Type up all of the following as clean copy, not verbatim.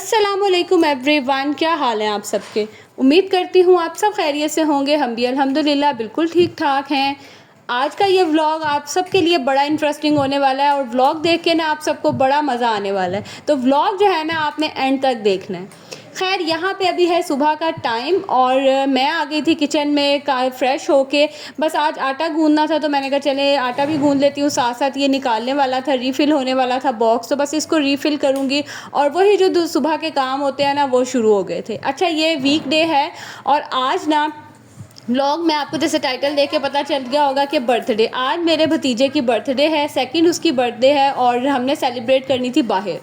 अस्सलामुअलैकुम एवरीवन, क्या हाल है आप सबके। उम्मीद करती हूँ आप सब खैरियत से होंगे। हम भी अल्हम्दुलिल्लाह बिल्कुल ठीक ठाक हैं। आज का ये व्लॉग आप सबके लिए बड़ा इंटरेस्टिंग होने वाला है और व्लॉग देख के ना आप सबको बड़ा मज़ा आने वाला है। तो व्लॉग जो है ना आपने एंड तक देखना है। खैर यहाँ पे अभी है सुबह का टाइम और मैं आ गई थी किचन में फ्रेश होके। बस आज आटा गूंदना था तो मैंने कहा चले आटा भी गूंद लेती हूँ, साथ साथ ये निकालने वाला था, रीफ़िल होने वाला था बॉक्स, तो बस इसको रीफ़िल करूँगी और वही जो सुबह के काम होते हैं ना वो शुरू हो गए थे। अच्छा, ये वीकडे है और आज ना व्लॉग में आपको जैसे टाइटल देख के पता चल गया होगा कि बर्थडे, आज मेरे भतीजे की बर्थडे है, सेकंड उसकी बर्थडे है और हमने सेलिब्रेट करनी थी बाहर।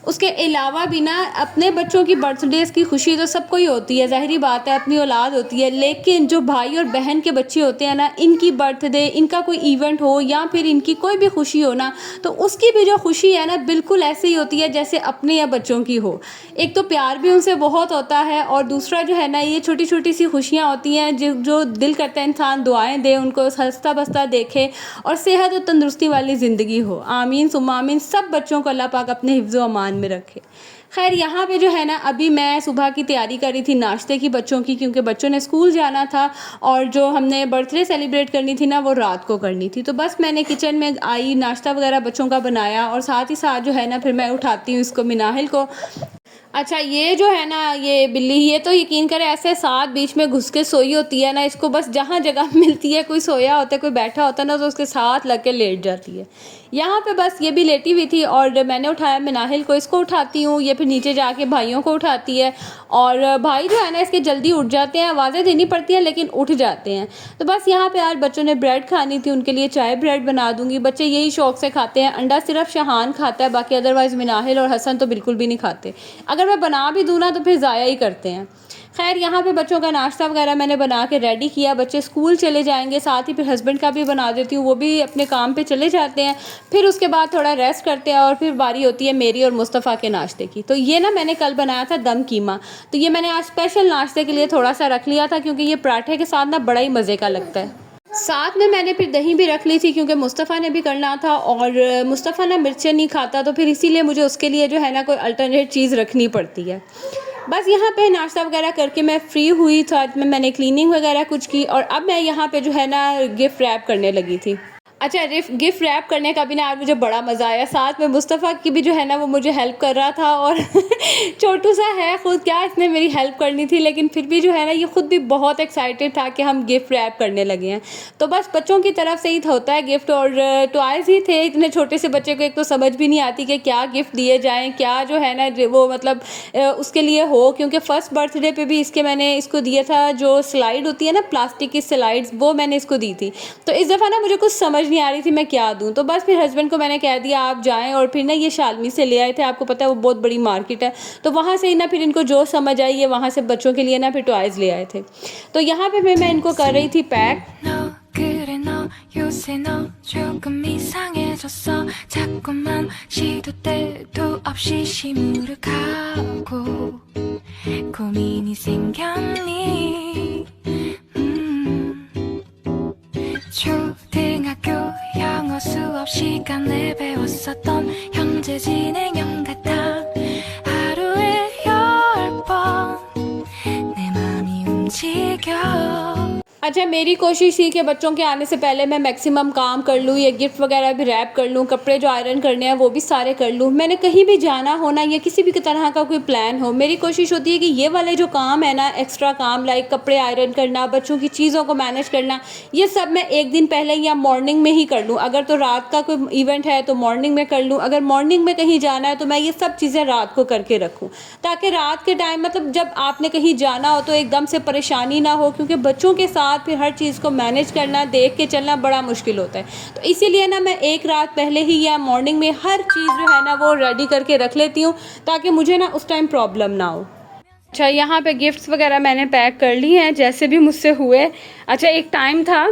उसके अलावा भी ना अपने बच्चों की बर्थडेज़ की खुशी तो सबको ही होती है, ज़ाहिरी बात है, अपनी औलाद होती है, लेकिन जो भाई और बहन के बच्चे होते हैं ना, इनकी बर्थडे, इनका कोई इवेंट हो या फिर इनकी कोई भी खुशी हो ना, तो उसकी भी जो खुशी है ना बिल्कुल ऐसे ही होती है जैसे अपने या बच्चों की हो। एक तो प्यार भी उनसे बहुत होता है और दूसरा जो है ना ये छोटी छोटी सी खुशियाँ होती हैं जो दिल करता है इंसान दुआएं दे, उनको हंसता बसता देखे और सेहत और तंदुरुस्ती वाली ज़िंदगी हो। आमीन सुम्मा आमीन। सब बच्चों को अल्लाह पाक अपने हिफ्ज़ व अमान में रखे। खैर यहाँ पे जो है ना अभी मैं सुबह की तैयारी कर रही थी नाश्ते की बच्चों की, क्योंकि बच्चों ने स्कूल जाना था और जो हमने बर्थडे सेलिब्रेट करनी थी ना वो रात को करनी थी। तो बस मैंने किचन में आई, नाश्ता वगैरह बच्चों का बनाया और साथ ही साथ जो है ना फिर मैं उठाती हूँ इसको, मिनाहिल को। अच्छा, ये जो है ना ये बिल्ली, ये तो यकीन करें ऐसे साथ बीच में घुस के सोई होती है ना, इसको बस जहाँ जगह मिलती है, कोई सोया होता है, कोई बैठा होता है ना, तो उसके साथ लग के लेट जाती है। यहाँ पे बस ये भी लेटी हुई थी और मैंने उठाया मिनाहिल को, इसको उठाती हूँ, ये फिर नीचे जाके भाइयों को उठाती है और भाई जो है ना इसके जल्दी उठ जाते हैं, आवाज़ें देनी पड़ती हैं लेकिन उठ जाते हैं। तो बस यहाँ पे आज बच्चों ने ब्रेड खानी थी, उनके लिए चाय ब्रेड बना दूँगी। बच्चे यही शौक़ से खाते हैं। अंडा सिर्फ शहान खाता है, बाकी अदरवाइज़ मिनाहिल और हसन तो बिल्कुल भी नहीं खाते। अगर मैं बना भी दूँ ना तो फिर ज़ाया ही करते हैं। खैर यहाँ पे बच्चों का नाश्ता वगैरह मैंने बना के रेडी किया, बच्चे स्कूल चले जाएंगे, साथ ही फिर हस्बैंड का भी बना देती हूँ, वो भी अपने काम पे चले जाते हैं। फिर उसके बाद थोड़ा रेस्ट करते हैं और फिर बारी होती है मेरी और मुस्तफ़ा के नाश्ते की। तो ये ना मैंने कल बनाया था दम कीमा, तो ये मैंने आज स्पेशल नाश्ते के लिए थोड़ा सा रख लिया था क्योंकि ये पराठे के साथ ना बड़ा ही मज़े का लगता है। साथ में मैंने फिर दही भी रख ली थी क्योंकि मुस्तफ़ा ने भी करना था और मुस्तफ़ा ना मिर्चें नहीं खाता, तो फिर इसीलिए मुझे उसके लिए जो है ना कोई अल्टरनेट चीज़ रखनी पड़ती है। बस यहाँ पे नाश्ता वगैरह करके मैं फ़्री हुई, साथ में मैंने क्लीनिंग वगैरह कुछ की और अब मैं यहाँ पे जो है ना गिफ्ट रैप करने लगी थी। अच्छा, गिफ्ट रैप करने का भी ना आज मुझे बड़ा मज़ा आया। साथ में मुस्तफ़ा की भी जो है ना वो मुझे हेल्प कर रहा था और छोटू सा है खुद, क्या इसने मेरी हेल्प करनी थी, लेकिन फिर भी जो है ना ये खुद भी बहुत एक्साइटेड था कि हम गिफ्ट रैप करने लगे हैं। तो बस बच्चों की तरफ से ही होता है गिफ्ट और टॉयज़ ही थे। इतने छोटे से बच्चे को एक तो समझ भी नहीं आती कि क्या गिफ्ट दिए जाएँ, क्या जो है ना वो मतलब उसके लिए हो, क्योंकि फ़र्स्ट बर्थडे पे भी मैंने इसको दिया था जो स्लाइड होती है ना, प्लास्टिक की स्लाइड्स, वो मैंने इसको दी थी। तो इस दफ़ा ना मुझे कुछ समझ नहीं आ रही थी मैं क्या दूं, तो बस फिर हस्बैंड को मैंने कह दिया आप जाएं और फिर ना ये शालमी से ले आए थे, आपको पता है वो बहुत बड़ी मार्केट है, तो वहाँ से ही ना फिर इनको जो समझ आई है वहाँ से बच्चों के लिए ना फिर टॉयज़ ले आए थे। तो यहाँ पे मैं इनको कर रही थी पैक। 요새 너 조금 이상해졌어 자꾸만 시도 때도 없이 시무룩하고 고민이 생겼니 초등학교 영어 수업 시간에 배웠었던 형제 진행형 같아 하루에 10번 내 맘이 움직여। अच्छा, मेरी कोशिश थी कि बच्चों के आने से पहले मैं मैक्सिमम काम कर लूँ, ये गिफ्ट वगैरह भी रैप कर लूँ, कपड़े जो आयरन करने हैं वो भी सारे कर लूँ। मैंने कहीं भी जाना हो ना या किसी भी तरह का कोई प्लान हो, मेरी कोशिश होती है कि ये वाले जो काम है ना, एक्स्ट्रा काम लाइक कपड़े आयरन करना, बच्चों की चीज़ों को मैनेज करना, ये सब मैं एक दिन पहले या मॉर्निंग में ही कर लूँ। अगर तो रात का कोई इवेंट है तो मॉर्निंग में कर लूँ, अगर मॉर्निंग में कहीं जाना है तो मैं ये सब चीज़ें रात को करके रखूँ, ताकि रात के टाइम मतलब जब आपने कहीं जाना हो तो एकदम से परेशानी ना हो, क्योंकि बच्चों के साथ फिर हर चीज़ को मैनेज करना, देख के चलना बड़ा मुश्किल होता है। तो इसीलिए ना मैं एक रात पहले ही या मॉर्निंग में हर चीज़ जो है ना वो रेडी करके रख लेती हूँ ताकि मुझे ना उस टाइम प्रॉब्लम ना हो। अच्छा, यहाँ पे गिफ्ट्स वगैरह मैंने पैक कर ली हैं जैसे भी मुझसे हुए। अच्छा, एक टाइम था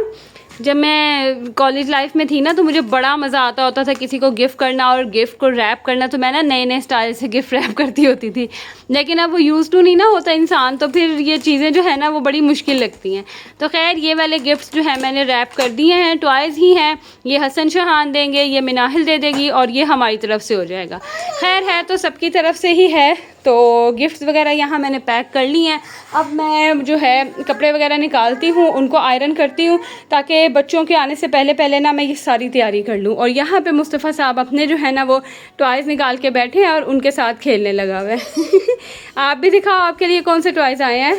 जब मैं कॉलेज लाइफ में थी ना तो मुझे बड़ा मज़ा आता होता था किसी को गिफ्ट करना और गिफ्ट को रैप करना, तो मैं ना नए नए स्टाइल से गिफ्ट रैप करती होती थी, लेकिन अब वो यूज़ टू नहीं ना होता इंसान, तो फिर ये चीज़ें जो है ना वो बड़ी मुश्किल लगती हैं। तो खैर ये वाले गिफ्ट्स जो है मैंने रैप कर दिए हैं, टॉयज़ ही हैं, ये हसन शहान देंगे, ये मिनाहिल दे देगी और ये हमारी तरफ से हो जाएगा। खैर है तो सबकी तरफ से ही है, तो गिफ्ट्स वगैरह यहाँ मैंने पैक कर ली हैं। अब मैं जो है कपड़े वगैरह निकालती हूँ, उनको आयरन करती हूँ ताकि बच्चों के आने से पहले पहले ना मैं ये सारी तैयारी कर लूँ। और यहाँ पे मुस्तफ़ा साहब अपने जो है ना वो टॉयज़ निकाल के बैठे हैं और उनके साथ खेलने लगा हुआ है। आप भी दिखाओ, आपके लिए कौन से टॉयज़ आए हैं?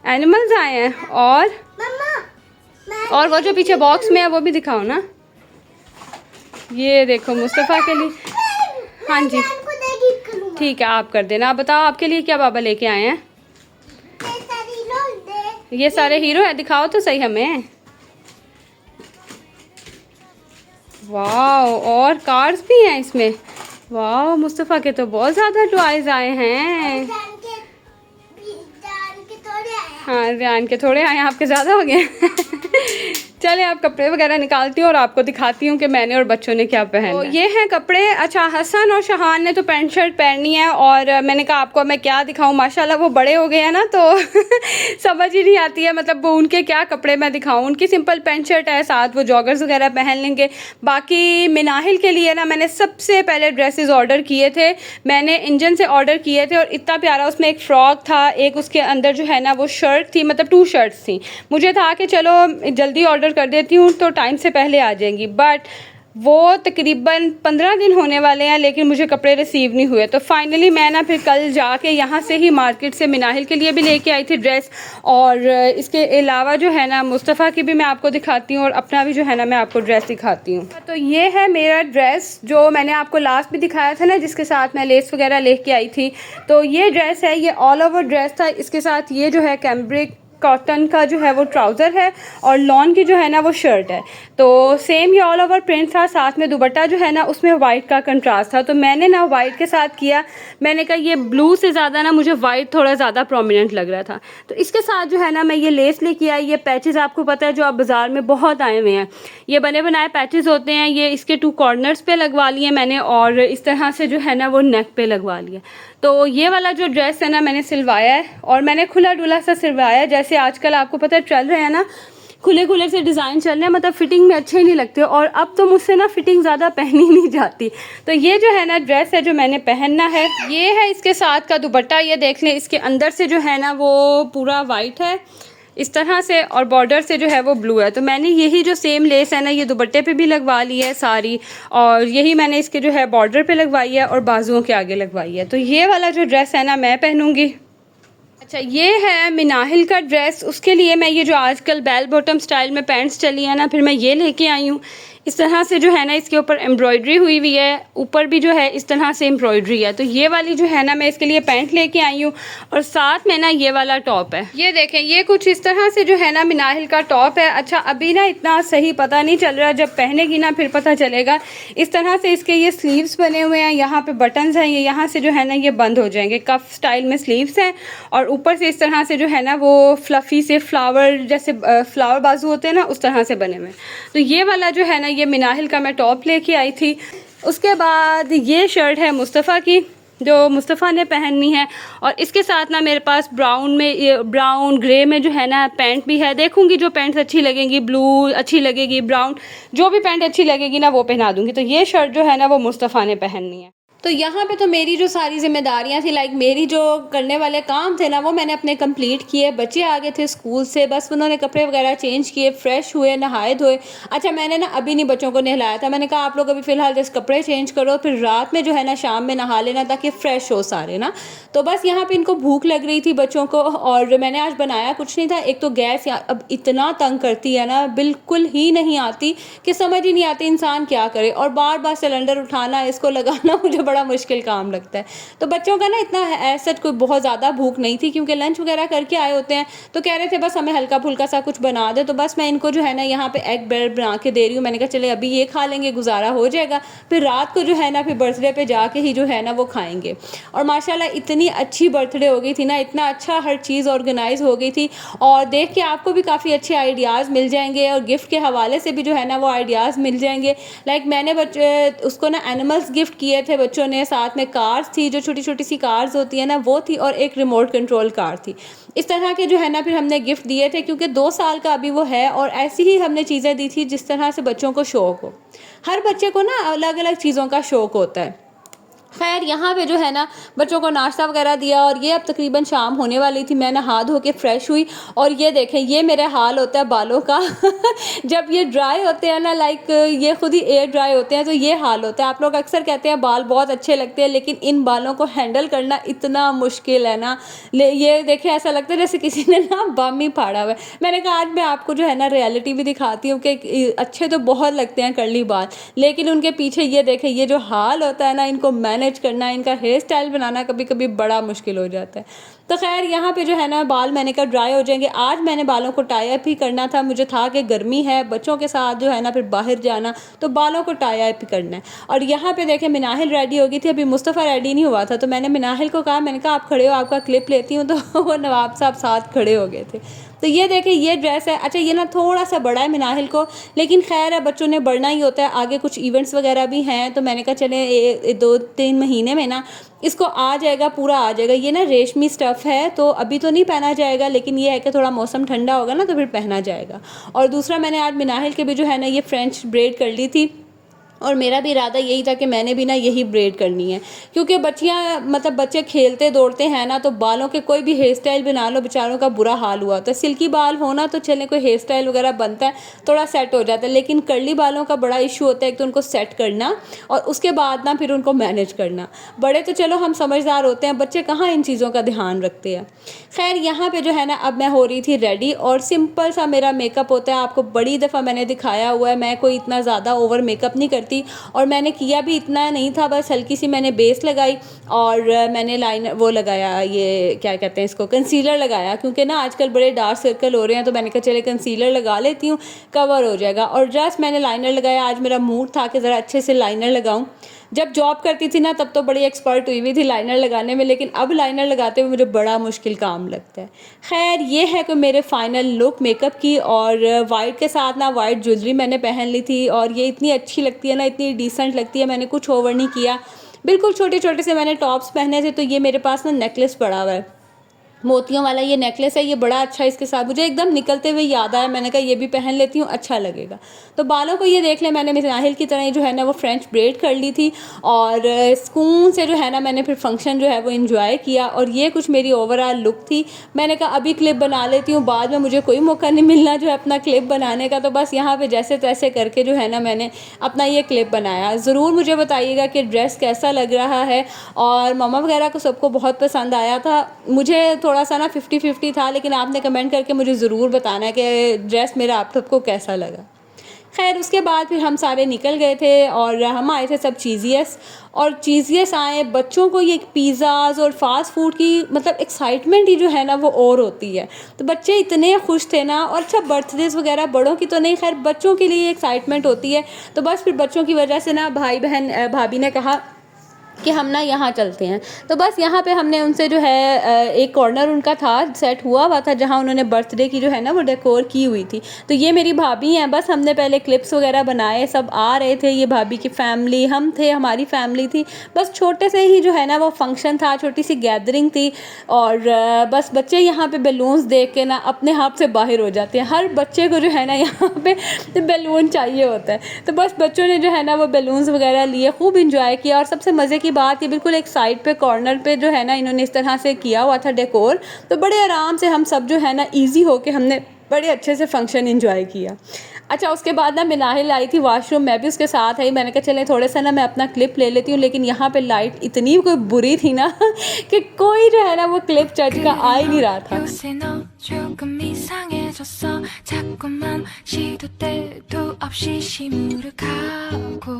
एनिमल्स आए हैं और वो जो पीछे बॉक्स में है वो भी दिखाओ ना। ये देखो मुस्तफ़ा के लिए। हाँ जी ठीक है, आप कर देना। आप बताओ आपके लिए क्या बाबा लेके आए हैं? ये सारे हीरो है, दिखाओ तो सही हमें। वाह, और कार्स भी हैं इसमें। वाह, मुस्तफ़ा के तो बहुत ज़्यादा टॉयज़ आए हैं। हाँ, रियान के थोड़े आए, आपके ज़्यादा हो गए। चले आप कपड़े वगैरह निकालती हूँ और आपको दिखाती हूँ कि मैंने और बच्चों ने क्या पहना है। तो ये हैं कपड़े। अच्छा, हसन और शहान ने तो पैंट शर्ट पहननी है और मैंने कहा आपको मैं क्या दिखाऊँ, माशाल्लाह वो बड़े हो गए हैं ना तो समझ ही नहीं आती है मतलब वो उनके क्या कपड़े मैं दिखाऊँ। उनकी सिंपल पैंट शर्ट है, साथ वो जॉगर्स वगैरह पहन लेंगे। बाकी मिनाहिल के लिए ना मैंने सबसे पहले ड्रेसेस ऑर्डर किए थे, मैंने इंजन से ऑर्डर किए थे और इतना प्यारा उसमें एक फ़्रॉक था, एक उसके अंदर जो है ना वो शर्ट थी, मतलब 2 शर्ट्स थी। मुझे था कि चलो जल्दी ऑर्डर कर देती हूँ तो टाइम से पहले आ जाएंगी, बट वो तकरीबन 15 दिन होने वाले हैं लेकिन मुझे कपड़े रिसीव नहीं हुए। तो फाइनली मैं ना फिर कल जाके यहाँ से ही मार्केट से मिनाहिल के लिए भी लेके आई थी ड्रेस, और इसके अलावा जो है ना मुस्तफ़ा की भी मैं आपको दिखाती हूँ और अपना भी जो है ना मैं आपको ड्रेस दिखाती हूँ। तो ये है मेरा ड्रेस जो मैंने आपको लास्ट भी दिखाया था ना, जिसके साथ मैं लेस वगैरह लेके आई थी। तो ये ड्रेस है, ये ऑल ओवर ड्रेस था। इसके साथ ये जो है कैम्ब्रिक कॉटन का जो है वो ट्राउज़र है और लॉन की जो है ना वो शर्ट है। तो सेम ये ऑल ओवर प्रिंट था, साथ में दुपट्टा जो है ना उसमें वाइट का कंट्रास्ट था। तो मैंने ना वाइट के साथ किया, मैंने कहा ये ब्लू से ज़्यादा ना मुझे वाइट थोड़ा ज़्यादा प्रोमिनेंट लग रहा था। तो इसके साथ जो है ना मैं ये लेस लेके आई। ये पैचेस आपको पता है जो अब बाज़ार में बहुत आए हुए हैं, ये बने बनाए पैचेस होते हैं। ये इसके 2 कॉर्नर्स पे लगवा लिए मैंने और इस तरह से जो है ना वो नेक पे लगवा लिया। तो ये वाला जो ड्रेस है ना मैंने सिलवाया है और मैंने खुला डुला सा सिलवाया है। जैसे आजकल आपको पता है चल रहे हैं ना, खुले खुले से डिज़ाइन चल रहे हैं, मतलब फिटिंग में अच्छे नहीं लगते और अब तो मुझसे ना फिटिंग ज़्यादा पहनी नहीं जाती। तो ये जो है ना ड्रेस है जो मैंने पहनना है। ये है इसके साथ का दुपट्टा, ये देख लें, इसके अंदर से जो है ना वो पूरा वाइट है इस तरह से और बॉर्डर से जो है वो ब्लू है। तो मैंने यही जो सेम लेस है ना ये दुपट्टे पे भी लगवा ली है सारी, और यही मैंने इसके जो है बॉर्डर पे लगवाई है और बाजुओं के आगे लगवाई है। तो ये वाला जो ड्रेस है ना मैं पहनूंगी। अच्छा, ये है मिनाहिल का ड्रेस, उसके लिए मैं ये जो आजकल बेल बॉटम स्टाइल में पैंट्स चली है ना, फिर मैं ये लेके आई हूँ। इस तरह से जो है ना इसके ऊपर एम्ब्रॉयडरी हुई हुई है, ऊपर भी जो है इस तरह से एम्ब्रॉयडरी है। तो ये वाली जो है ना मैं इसके लिए पैंट लेके आई हूँ और साथ में ना ये वाला टॉप है। ये देखें, ये कुछ इस तरह से जो है ना मिनाहिल का टॉप है। अच्छा, अभी ना इतना सही पता नहीं चल रहा, जब पहनेगी ना फिर पता चलेगा। इस तरह से इसके ये स्लीव्स बने हुए हैं, यहाँ पे बटन्स हैं, ये यहाँ से जो है ना ये बंद हो जाएंगे, कफ स्टाइल में स्लीव्स हैं और ऊपर से इस तरह से जो है ना वो फ्लफ़ी से फ्लावर जैसे फ्लावर बाजू होते हैं ना उस तरह से बने हुए। तो ये वाला जो है ना ये मिनाहिल का मैं टॉप लेके आई थी। उसके बाद ये शर्ट है मुस्तफ़ा की जो मुस्तफ़ा ने पहननी है और इसके साथ ना मेरे पास ब्राउन में ब्राउन ग्रे में जो है ना पैंट भी है। देखूंगी जो पैंट्स अच्छी लगेंगी, ब्लू अच्छी लगेगी, ब्राउन, जो भी पैंट अच्छी लगेगी ना वो पहना दूंगी। तो ये शर्ट जो है ना वो मुस्तफ़ा ने पहननी है। तो यहाँ पे तो मेरी जो सारी जिम्मेदारियाँ थी, लाइक मेरी जो करने वाले काम थे ना वो मैंने अपने कंप्लीट किए। बच्चे आ गए थे स्कूल से, बस उन्होंने कपड़े वगैरह चेंज किए, फ्रेश हुए, नहाए धोए। अच्छा, मैंने ना अभी नहीं बच्चों को नहलाया था, मैंने कहा आप लोग अभी फ़िलहाल जस्ट कपड़े चेंज करो, फिर रात में जो है ना शाम में नहा लेना ताकि फ़्रेश हो सारे ना। तो बस यहाँ पर इनको भूख लग रही थी बच्चों को और मैंने आज बनाया कुछ नहीं था। एक तो गैस अब इतना तंग करती है ना, बिल्कुल ही नहीं आती कि समझ ही नहीं आती इंसान क्या करे, और बार बार सिलेंडर उठाना, इसको लगाना मुझे बड़ा मुश्किल काम लगता है। तो बच्चों का ना इतना ऐसा कोई बहुत ज़्यादा भूख नहीं थी क्योंकि लंच वगैरह करके आए होते हैं, तो कह रहे थे बस हमें हल्का फुल्का सा कुछ बना दे। तो बस मैं इनको जो है ना यहाँ पे एग ब्रेड बना के दे रही हूँ। मैंने कहा चले अभी ये खा लेंगे, गुजारा हो जाएगा, फिर रात को जो है ना फिर बर्थडे पे जाके ही जो है ना वो खाएंगे। और माशाल्लाह इतनी अच्छी बर्थडे हो गई थी ना, इतना अच्छा हर चीज़ ऑर्गेनाइज हो गई थी और देख के आपको भी काफ़ी अच्छे आइडियाज़ मिल जाएंगे और गिफ्ट के हवाले से भी जो है ना वो आइडियाज़ मिल जाएंगे। लाइक मैंने उसको ना एनिमल्स गिफ्ट किए थे बच्चों ने, साथ में कार्स थी, जो छोटी छोटी सी कार्स होती है ना वो थी, और एक रिमोट कंट्रोल कार थी। इस तरह के जो है ना फिर हमने गिफ्ट दिए थे क्योंकि 2 साल का अभी वो है, और ऐसी ही हमने चीज़ें दी थी जिस तरह से बच्चों को शौक़ हो। हर बच्चे को ना अलग अलग चीज़ों का शौक़ होता है। खैर यहाँ पे जो है ना बच्चों को नाश्ता वगैरह दिया और ये अब तकरीबन शाम होने वाली थी। मैं नहा धो के फ्रेश हुई और ये देखें ये मेरा हाल होता है बालों का जब ये ड्राई होते हैं ना, लाइक ये खुद ही एयर ड्राई होते हैं, तो ये हाल होता है। आप लोग अक्सर कहते हैं बाल बहुत अच्छे लगते हैं, लेकिन इन बालों को हैंडल करना इतना मुश्किल है ना। ये देखें ऐसा लगता है जैसे किसी ने ना बम ही फाड़ा हुआ है। मैंने कहा आज मैं आपको जो है ना रियलिटी भी दिखाती हूँ कि अच्छे तो बहुत लगते हैं कर्ली बाल, लेकिन उनके पीछे ये देखें ये जो हाल होता है ना, इनको मैनेज करना, इनका हेयर स्टाइल बनाना कभी कभी बड़ा मुश्किल हो जाता है। तो खैर यहाँ पे जो है ना बाल मैंने कहा ड्राई हो जाएंगे। आज मैंने बालों को टाई अप ही करना था, मुझे था कि गर्मी है, बच्चों के साथ जो है ना फिर बाहर जाना, तो बालों को टाई अप ही करना है। और यहाँ पे देखें मिनाहिल रेडी हो गई थी, अभी मुस्तफ़ा रेडी नहीं हुआ था, तो मैंने मिनाहिल को कहा, मैंने कहा आप खड़े हो, आपका क्लिप लेती हूँ, तो वो नवाब साहब साथ खड़े हो गए थे। तो ये देखें ये ड्रेस है। अच्छा ये ना थोड़ा सा बड़ा है मिनाहिल को, लेकिन खैर है बच्चों ने बढ़ना ही होता है, आगे कुछ इवेंट्स वगैरह भी हैं, तो मैंने कहा चले 2-3 महीने में ना इसको आ जाएगा, पूरा आ जाएगा। ये ना रेशमी स्टफ़ है, तो अभी तो नहीं पहना जाएगा, लेकिन ये है कि थोड़ा मौसम ठंडा होगा ना तो फिर पहना जाएगा। और दूसरा मैंने आज मिनाहिल के भी जो है ना ये फ्रेंच ब्रेड कर ली थी, और मेरा भी इरादा यही था कि मैंने भी ना यही ब्रेड करनी है, क्योंकि बच्चियाँ मतलब बच्चे खेलते दौड़ते हैं ना, तो बालों के कोई भी हेयर स्टाइल बना लो बेचारों का बुरा हाल हुआ होता है। सिल्की बाल होना तो चले कोई हेयर स्टाइल वगैरह बनता है, थोड़ा सेट हो जाता है, लेकिन कर्ली बालों का बड़ा इशू होता है, एक तो उनको सेट करना और उसके बाद ना फिर उनको मैनेज करना। बड़े तो चलो हम समझदार होते हैं, बच्चे कहाँ इन चीज़ों का ध्यान रखते हैं। खैर यहाँ पे जो है ना अब मैं हो रही थी रेडी, और सिंपल सा मेरा मेकअप होता है, आपको बड़ी दफ़ा मैंने दिखाया हुआ है, मैं कोई इतना ज़्यादा ओवर मेकअप नहीं करती, और मैंने किया भी इतना नहीं था, बस हल्की सी मैंने बेस लगाई और मैंने लाइनर वो लगाया, ये क्या कहते हैं इसको, कंसीलर लगाया, क्योंकि ना आजकल बड़े डार्क सर्कल हो रहे हैं, तो मैंने कहा चले कंसीलर लगा लेती हूँ, कवर हो जाएगा। और जस्ट मैंने लाइनर लगाया, आज मेरा मूड था कि ज़रा अच्छे से लाइनर लगाऊँ। जब जॉब करती थी ना तब तो बड़ी एक्सपर्ट हुई हुई थी लाइनर लगाने में, लेकिन अब लाइनर लगाते हुए मुझे बड़ा मुश्किल काम लगता है। खैर ये है कि मेरे फाइनल लुक मेकअप की, और वाइट के साथ ना वाइट ज्वेलरी मैंने पहन ली थी, और ये इतनी अच्छी लगती है ना, इतनी डिसेंट लगती है, मैंने कुछ ओवर नहीं किया, बिल्कुल छोटे छोटे से मैंने टॉप्स पहने थे। तो ये मेरे पास ना नेकलेस पड़ा हुआ है, मोतियों वाला ये नेकलेस है, ये बड़ा अच्छा है, इसके साथ मुझे एकदम निकलते हुए याद आया, मैंने कहा ये भी पहन लेती हूँ, अच्छा लगेगा। तो बालों को ये देख ले, मैंने मिनाहिल की तरह जो है ना वो फ्रेंच ब्रेड कर ली थी, और सुकून से जो है ना मैंने फिर फंक्शन जो है वो इन्जॉय किया। और ये कुछ मेरी ओवरऑल लुक थी। मैंने कहा अभी क्लिप बना लेती हूँ, बाद में मुझे कोई मौका नहीं मिलना जो है अपना क्लिप बनाने का, तो बस यहाँ पर जैसे तैसे करके जो है ना मैंने अपना ये क्लिप बनाया। ज़रूर मुझे बताइएगा कि ड्रेस कैसा लग रहा है, और मामा वगैरह को सबको बहुत पसंद आया था, मुझे थोड़ा सा ना 50-50 था, लेकिन आपने कमेंट करके मुझे ज़रूर बताना है कि ड्रेस मेरा आप सबको कैसा लगा। खैर उसके बाद फिर हम सारे निकल गए थे, और हम आए थे सब चीज़ियस, और चीज़ियस आए। बच्चों को ये पिज़्ज़ाज़ और फास्ट फूड की मतलब एक्साइटमेंट ही जो है ना वो और होती है, तो बच्चे इतने खुश थे ना। और अच्छा बर्थडेज़ वगैरह बड़ों की तो नहीं, खैर बच्चों के लिए एक्साइटमेंट होती है, तो बस फिर बच्चों की वजह से ना भाई बहन भाभी ने कहा कि हम ना यहाँ चलते हैं। तो बस यहाँ पे हमने उनसे जो है एक कॉर्नर उनका था सेट हुआ था, जहाँ उन्होंने बर्थडे की जो है ना वो डेकोर की हुई थी। तो ये मेरी भाभी हैं, बस हमने पहले क्लिप्स वगैरह बनाए, सब आ रहे थे, ये भाभी की फैमिली, हम थे, हमारी फैमिली थी। बस छोटे से ही जो है ना वो फंक्शन था, छोटी सी गैदरिंग थी, और बस बच्चे यहाँ पे बैलून्स देख के ना अपने हाथ से बाहर हो जाते हैं। हर बच्चे को जो है ना यहाँ पे बैलून चाहिए होता है, तो बस बच्चों ने जो है ना वो बैलून्स वगैरह लिए, खूब इंजॉय किया। और सबसे मज़े की बात ये बिल्कुल एक साइड पे कॉर्नर पे जो है ना इन्होंने इस तरह से किया हुआ था डेकोर, तो बड़े आराम से हम सब जो है ना इजी होके हमने बड़े अच्छे से फंक्शन एंजॉय किया। अच्छा उसके बाद ना मिनाहिल आई थी वॉशरूम, मैं भी उसके साथ आई, मैंने कहा चले थोड़े सा ना मैं अपना क्लिप ले लेती हूँ, लेकिन यहाँ पे लाइट इतनी कोई बुरी थी ना कि कोई जो है ना वो क्लिप चज का आ ही नहीं रहा था। 조금 이상해졌어 자꾸만 시도 때도 없이 시무룩하고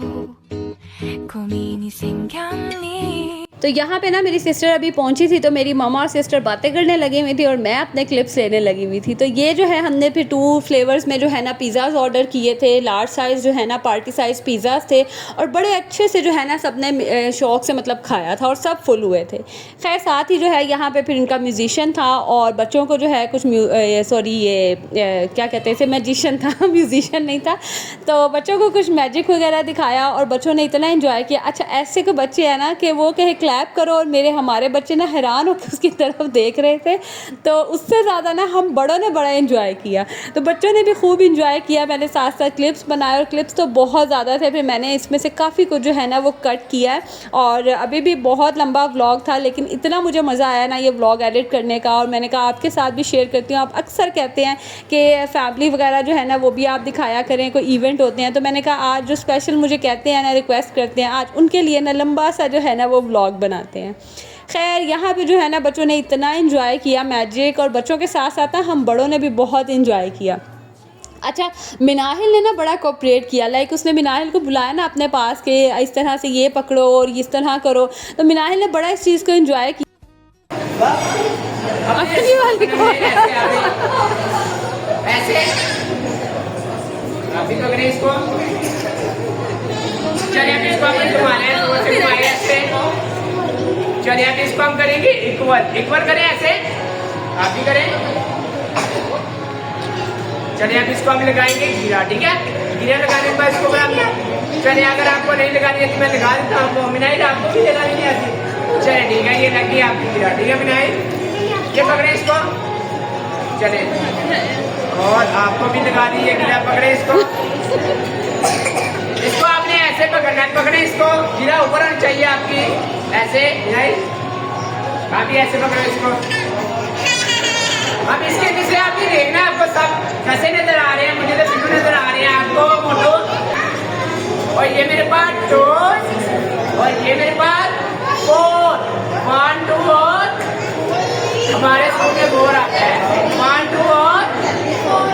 고민이 생겼니 तो यहाँ पे ना मेरी सिस्टर अभी पहुँची थी, तो मेरी मामा और सिस्टर बातें करने लगी हुई थी और मैं अपने क्लिप्स लेने लगी हुई थी। तो ये जो है हमने फिर 2 फ्लेवर्स में जो है ना पिज़्ज़ाज़ ऑर्डर किए थे, लार्ज साइज़ जो है ना पार्टी साइज़ पिज़्ज़ाज़ थे, और बड़े अच्छे से जो है ना सब ने शौक़ से मतलब खाया था, और सब फुल हुए थे। खैर साथ ही जो है यहाँ पर फिर इनका म्यूज़िशियन था, और बच्चों को जो है कुछ क्या कहते हैं मैजिशियन था म्यूज़िशियन नहीं था, तो बच्चों को कुछ मैजिक वगैरह दिखाया, और बच्चों ने इतना इन्जॉय किया। अच्छा ऐसे कोई बच्चे हैं ना कि वो कहे क्लैप करो। और हमारे बच्चे ना हैरान होकर उसकी तरफ देख रहे थे। तो उससे ज़्यादा ना हम बड़ों ने बड़ा एंजॉय किया, तो बच्चों ने भी खूब एंजॉय किया। मैंने साथ साथ क्लिप्स बनाए और क्लिप्स तो बहुत ज़्यादा थे, फिर मैंने इसमें से काफ़ी कुछ जो है ना वो कट किया है। और अभी भी बहुत लंबा व्लॉग था, लेकिन इतना मुझे मज़ा आया ना ये व्लॉग एडिट करने का, और मैंने कहा आपके साथ भी शेयर करती हूँ। आप अक्सर कहते हैं कि फैमिली वगैरह जो है ना वो भी आप दिखाया करें, कोई इवेंट होते हैं, तो मैंने कहा आज जो स्पेशल मुझे कहते हैं ना, रिक्वेस्ट करते हैं, आज उनके लिए ना लंबा सा जो है ना वो व्लॉग बनाते हैं। खैर यहाँ पे जो है ना बच्चों ने इतना एंजॉय किया मैजिक, और बच्चों के साथ साथ ना हम बड़ों ने भी बहुत एंजॉय किया। अच्छा, मिनाहिल ने ना बड़ा कोऑपरेट किया, लाइक उसने मिनाहिल को बुलाया ना अपने पास कि इस तरह से ये पकड़ो और इस तरह करो, तो मिनाहिल ने बड़ा इस चीज़ को एंजॉय किया। अपनी वाली को ऐसे अभी पकड़े इसको, चलिए अभी इसको अपन घुमाना है, जोर से घुमाए ऐसे। चलिए अभी इसको हम करेंगे इक्वल करें ऐसे, आप भी करें। चलिए अब इसको हम लगाएंगे गिरा, ठीक है। गिरा लगाने के बाद इसको चलिए अगर आपको नहीं लगानी है तो मैं लगा देता हूँ। मिनाइल आपको भी लगानी नहीं आती, चलिए ठीक है, ये लगी आपकी गिरा, ठीक है मिनाइल। ये पकड़े इसको, चलिए और आपको भी लगा दी, ये गिरा पकड़े इसको। इसको आपने ऐसे पकड़ना है, पकड़े इसको, गिरा ऊपर आना चाहिए आपकी, ऐसे मिनाइल आप भी ऐसे पकड़ो इसको। अब इसके पीछे आप ये देखना, आपको सब कैसे नजर आ रहे हैं, मुझे तो बिल्कुल नजर आ रहे हैं आपको मोटो। और ये मेरे पास टू, और ये मेरे पास 4, 1 2 और हमारे स्कूल में 4 आता है, 1 2 और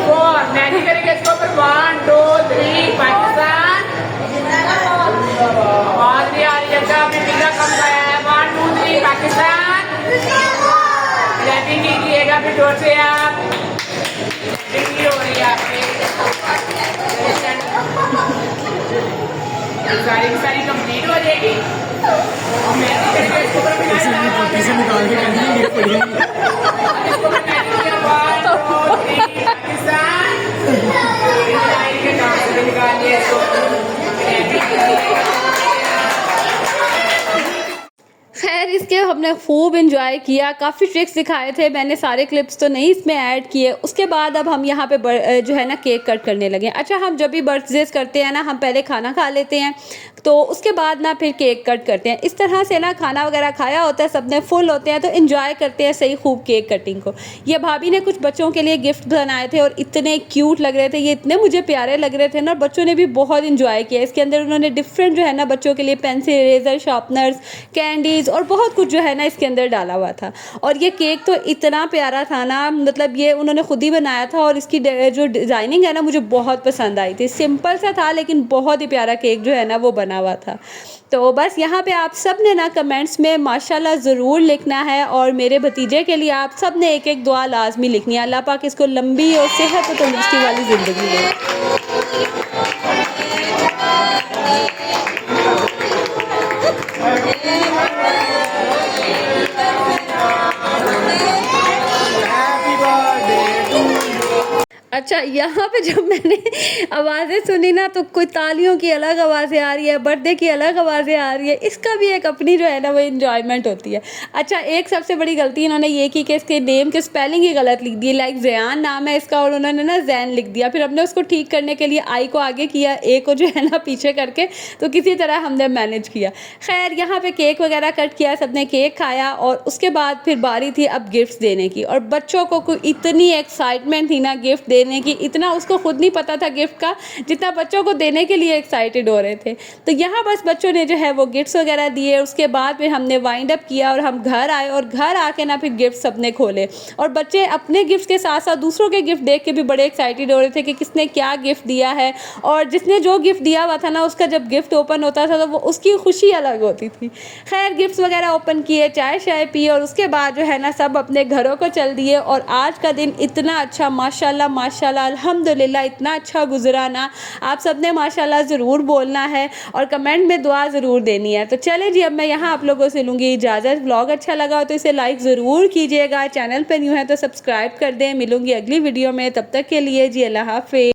4। मैं नहीं करेंगे इसको पर 1 2 3 पाकिस्तान। आवाज नहीं आ रही है, आपने बिल्ला कम गाया है। 1 2 3 पाकिस्तान। क्लैपिंग कीजिएगा फिर जोर से, आप डिग्री हो रही है आपकी, सारी कंप्लीट हो जाएगी। और मैं भी करेंगे इसको पर निकाल के निकालिए इसको। खैर इसके हमने खूब एंजॉय किया, काफ़ी ट्रिक्स दिखाए थे मैंने, सारे क्लिप्स तो नहीं इसमें ऐड किए। उसके बाद अब हम यहाँ पे जो है ना केक कट करने लगे। अच्छा, हम जब भी बर्थडेज करते हैं ना, हम पहले खाना खा लेते हैं, तो उसके बाद ना फिर केक कट करते हैं। इस तरह से ना खाना वगैरह खाया होता है, सबने फुल होते हैं, तो एंजॉय करते हैं सही खूब केक कटिंग को। ये भाभी ने कुछ बच्चों के लिए गिफ्ट बनाए थे और इतने क्यूट लग रहे थे, ये इतने मुझे प्यारे लग रहे थे ना, बच्चों ने भी बहुत इंजॉय किया। इसके अंदर उन्होंने डिफरेंट जो है ना बच्चों के लिए पेंसिल, इरेजर, शार्पनर्स, कैंडीज़ और बहुत कुछ जो है ना इसके अंदर डाला हुआ था। और ये केक तो इतना प्यारा था ना, मतलब ये उन्होंने खुद ही बनाया था, और इसकी जो डिज़ाइनिंग है ना मुझे बहुत पसंद आई थी। सिंपल सा था लेकिन बहुत ही प्यारा केक जो है ना वो बना हुआ था। तो बस यहाँ पे आप सब ने ना कमेंट्स में माशाल्लाह ज़रूर लिखना है, और मेरे भतीजे के लिए आप सब ने एक एक दुआ लाजमी लिखनी है। अल्लाह पाक इसको लंबी और सेहत और तंदुरुस्ती वाली ज़िंदगी दे। अच्छा, यहाँ पे जब मैंने आवाज़ें सुनी ना, तो कोई तालियों की अलग आवाज़ें आ रही है, बर्थडे की अलग आवाज़ें आ रही है, इसका भी एक अपनी जो है ना वो इन्जॉयमेंट होती है। अच्छा, एक सबसे बड़ी गलती इन्होंने ये की कि इसके नेम के स्पेलिंग ही गलत लिख दी, लाइक ज़यान नाम है इसका और उन्होंने ना जैन लिख दिया। फिर हमने उसको ठीक करने के लिए आई को आगे किया, ए को जो है ना पीछे करके, तो किसी तरह हमने मैनेज किया। खैर यहाँ पे केक वगैरह कट किया, सबने केक खाया, और उसके बाद फिर बारी थी अब गिफ्ट देने की। और बच्चों को इतनी एक्साइटमेंट थी ना गिफ्ट देने की, इतना उसको खुद नहीं पता था गिफ्ट का जितना बच्चों को देने के लिए एक्साइटेड हो रहे थे। तो यहाँ बस बच्चों ने जो है वो गिफ्ट्स वगैरह दिए। उसके बाद फिर हमने वाइंड अप किया और हम घर आए, और घर आके ना फिर गिफ्ट सबने खोले, और बच्चे अपने गिफ्ट के साथ साथ दूसरों के गिफ्ट देख के भी बड़े एक्साइटेड हो रहे थे कि किसने क्या गिफ्ट दिया है। और जिसने जो गिफ्ट दिया हुआ था ना, उसका जब गिफ्ट ओपन होता था तो वो उसकी खुशी अलग होती थी। खैर गिफ्ट्स वगैरह ओपन किए, चाय शाय पी, और उसके बाद जो है ना सब अपने घरों को चल दिए। और आज का दिन इतना अच्छा माशाल्लाह माशाल्लाह अल्हम्दुलिल्लाह इतना अच्छा गुजरा ना। आप सब ने माशाल्लाह ज़रूर बोलना है और कमेंट में दुआ ज़रूर देनी है। तो चले जी, अब मैं यहाँ आप लोगों से लूँगी इजाज़त। व्लॉग अच्छा लगा हो तो इसे लाइक ज़रूर कीजिएगा, चैनल पर न्यू है तो सब्सक्राइब कर दें। मिलूँगी अगली वीडियो में, तब तक के लिए जी अल्लाह हाफ़िज़।